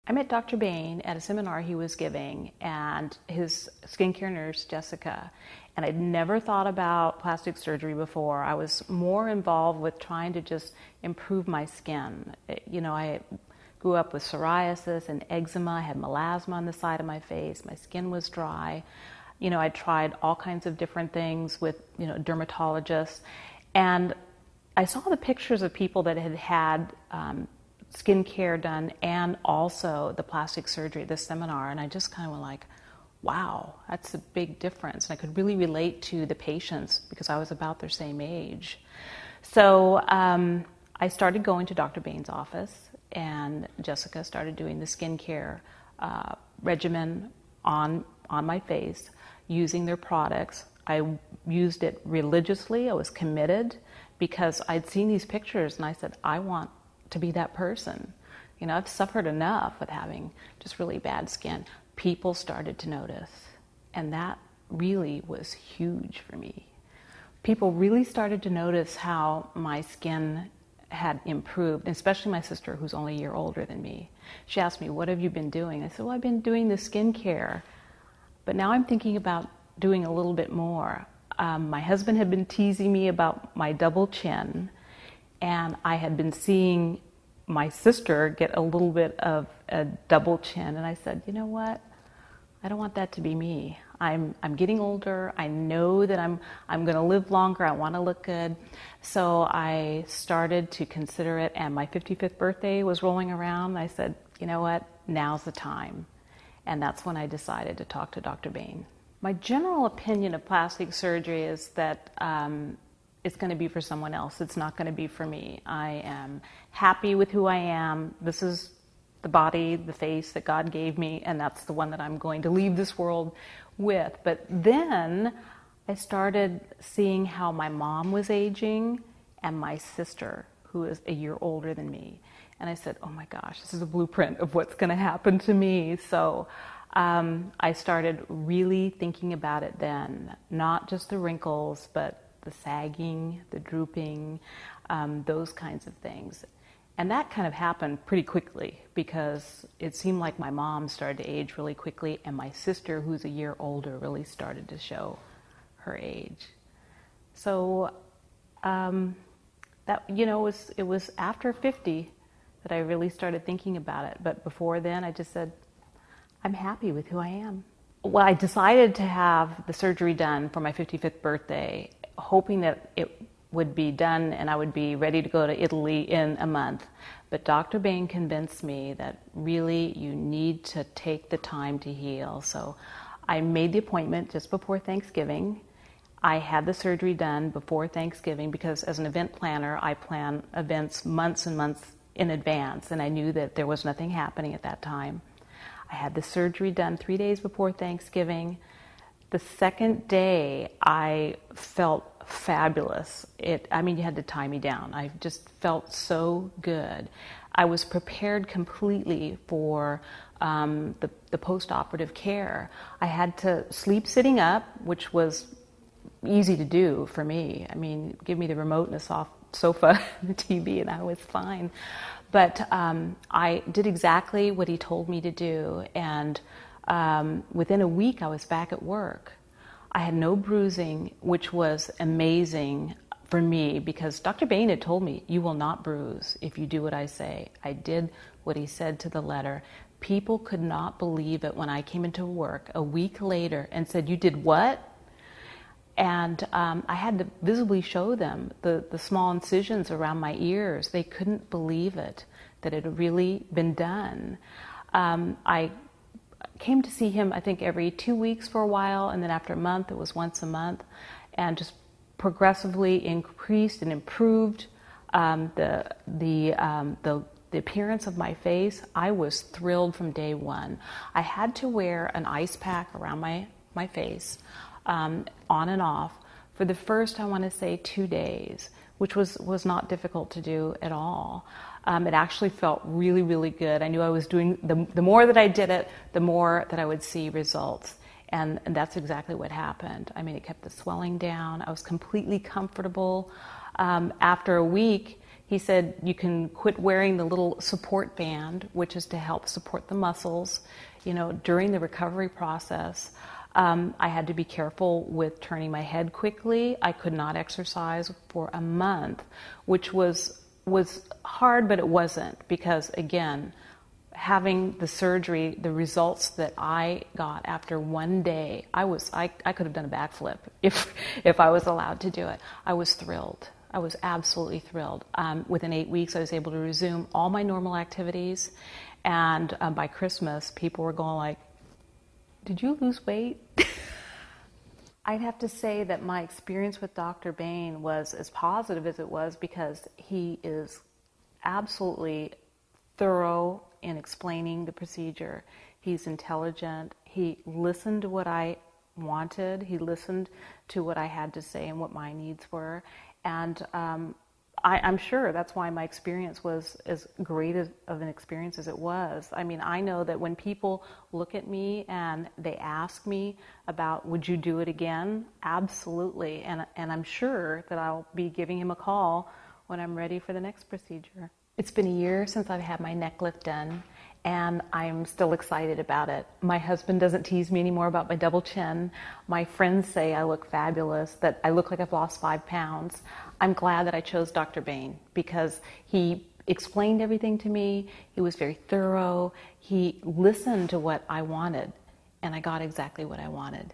I met Dr. Bain at a seminar he was giving, and his skincare nurse, Jessica, and I'd never thought about plastic surgery before. I was more involved with trying to just improve my skin. I grew up with psoriasis and eczema. I had melasma on the side of my face. My skin was dry. I tried all kinds of different things with, dermatologists. And I saw the pictures of people that had had skincare done and also the plastic surgery at this seminar, and I just kind of went like, wow, that's a big difference. And I could really relate to the patients because I was about their same age. So I started going to Dr. Bain's office, and Jessica started doing the skincare regimen on my face using their products. I used it religiously. I was committed because I'd seen these pictures and I said, I want to be that person. I've suffered enough with having just really bad skin. People started to notice, and that really was huge for me. People really started to notice how my skin had improved, especially my sister, who's only a year older than me. She asked me, what have you been doing? I said, well, I've been doing the skincare, but now I'm thinking about doing a little bit more. My husband had been teasing me about my double chin, and I had been seeing my sister get a little bit of a double chin, and I said, you know what? I don't want that to be me. I'm getting older. I know that I'm going to live longer. I want to look good. So I started to consider it, and my 55th birthday was rolling around. I said, you know what? Now's the time. And that's when I decided to talk to Dr. Bain. My general opinion of plastic surgery is that it's going to be for someone else. It's not going to be for me. I am happy with who I am. This is the body, the face that God gave me, and that's the one that I'm going to leave this world with. But then I started seeing how my mom was aging and my sister, who is a year older than me. And I said, oh my gosh, this is a blueprint of what's going to happen to me. So I started really thinking about it then, not just the wrinkles, but the sagging, the drooping, those kinds of things. And that kind of happened pretty quickly because it seemed like my mom started to age really quickly, and my sister, who's a year older, really started to show her age. So that it was after 50 that I really started thinking about it. But before then, I just said, I'm happy with who I am. Well, I decided to have the surgery done for my 55th birthday, hoping that it would be done and I would be ready to go to Italy in a month. But Dr. Bain convinced me that really you need to take the time to heal. So I made the appointment just before Thanksgiving. I had the surgery done before Thanksgiving because as an event planner, I plan events months and months in advance, and I knew that there was nothing happening at that time. I had the surgery done 3 days before Thanksgiving. The second day, I felt fabulous. You had to tie me down. I just felt so good. I was prepared completely for the post-operative care. I had to sleep sitting up, which was easy to do for me. Give me the remote and a soft sofa and the TV and I was fine. But I did exactly what he told me to do, and within a week I was back at work. I had no bruising, which was amazing for me because Dr. Bain had told me, you will not bruise if you do what I say. I did what he said to the letter. People could not believe it when I came into work a week later and said, you did what? And I had to visibly show them the small incisions around my ears. They couldn't believe it, that it had really been done. I came to see him, I think, every 2 weeks for a while, and then after a month, it was once a month, and just progressively increased and improved the appearance of my face. I was thrilled from day one. I had to wear an ice pack around my face, on and off, for the first, I want to say, 2 days, which was not difficult to do at all. It actually felt really, really good. I knew I was doing, the more that I did it, the more that I would see results. And that's exactly what happened. It kept the swelling down. I was completely comfortable. After a week, He said you can quit wearing the little support band, which is to help support the muscles, during the recovery process. I had to be careful with turning my head quickly. I could not exercise for a month, which was hard, but it wasn't, because again, having the surgery, the results that I got after one day, I could have done a backflip if I was allowed to do it. I was thrilled. I was absolutely thrilled. Within 8 weeks, I was able to resume all my normal activities, and by Christmas, people were going like, "Did you lose weight?" I'd have to say that my experience with Dr. Bain was as positive as it was, because he is absolutely thorough in explaining the procedure. He's intelligent. He listened to what I wanted. He listened to what I had to say and what my needs were. And I'm sure that's why my experience was as great of an experience as it was. I mean, I know that when people look at me and they ask me about, would you do it again? Absolutely. And I'm sure that I'll be giving him a call when I'm ready for the next procedure. It's been a year since I've had my neck lift done, and I'm still excited about it. My husband doesn't tease me anymore about my double chin. My friends say I look fabulous, that I look like I've lost 5 pounds. I'm glad that I chose Dr. Bain, because he explained everything to me. He was very thorough. He listened to what I wanted, and I got exactly what I wanted.